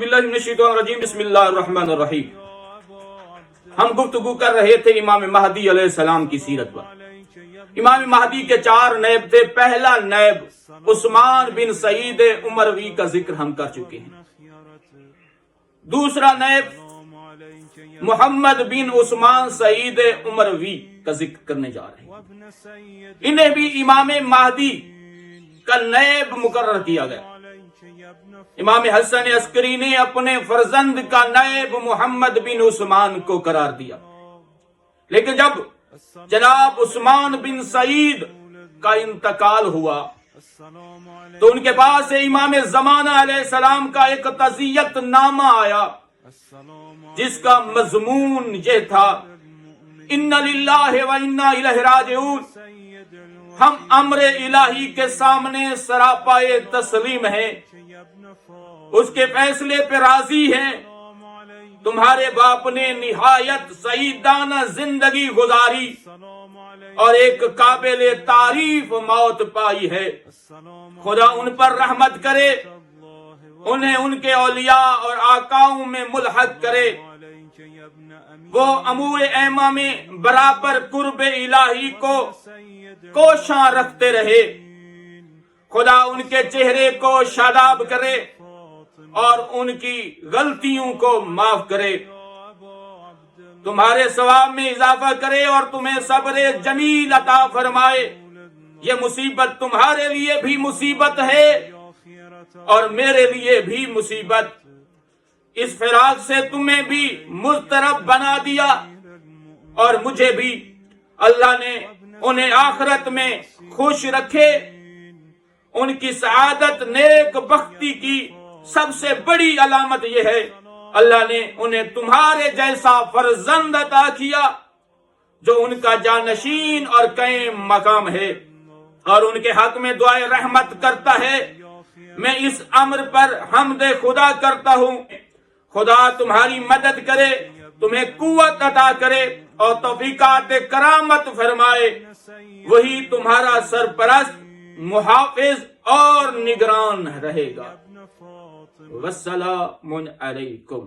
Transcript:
بسم اللہ الرحمن الرحیم۔ ہم گفتگو کر رہے تھے امام مہدی علیہ السلام کی سیرت پر۔ امام مہدی کے 4 نائب تھے۔ پہلا نائب عثمان بن سعید عمروی کا ذکر ہم کر چکے ہیں۔ دوسرا نائب محمد بن عثمان سعید عمروی کا ذکر کرنے جا رہے ہیں۔ انہیں بھی امام مہدی کا نائب مقرر کیا گیا۔ امام حسن عسکری نے اپنے فرزند کا نائب محمد بن عثمان کو قرار دیا، لیکن جب جناب عثمان بن سعید کا انتقال ہوا تو ان کے پاس امام زمانہ علیہ السلام کا ایک تعزیت نامہ آیا، جس کا مضمون یہ تھا: اِنَّ لِلَّهِ وَإِنَّا إِلَيْهِ رَاجِعُونَ۔ ہم امر الہی کے سامنے سراپائے تسلیم ہیں، اس کے فیصلے پہ راضی ہیں۔ تمہارے باپ نے نہایت سعیدانہ زندگی گزاری اور ایک قابل تعریف موت پائی ہے۔ خدا ان پر رحمت کرے، انہیں ان کے اولیاء اور آقاؤں میں ملحق کرے۔ وہ امور ایمہ میں برابر قرب الہی کو کوشاں رکھتے رہے۔ خدا ان کے چہرے کو شاداب کرے اور ان کی غلطیوں کو معاف کرے، تمہارے ثواب میں اضافہ کرے اور تمہیں صبر جمیل عطا فرمائے۔ یہ مصیبت تمہارے لیے بھی مصیبت ہے اور میرے لیے بھی مصیبت۔ اس فراق سے تمہیں بھی مضطرب بنا دیا اور مجھے بھی۔ اللہ نے انہیں آخرت میں خوش رکھے۔ ان کی سعادت نیک بختی کی سب سے بڑی علامت یہ ہے، اللہ نے انہیں تمہارے جیسا فرزند عطا کیا جو ان کا جانشین اور قائم مقام ہے اور ان کے حق میں دعائے رحمت کرتا ہے۔ میں اس امر پر حمد خدا کرتا ہوں۔ خدا تمہاری مدد کرے، تمہیں قوت عطا کرے اور توفیقات کرامت فرمائے۔ وہی تمہارا سرپرست، محافظ اور نگران رہے گا۔ والسلام علیکم۔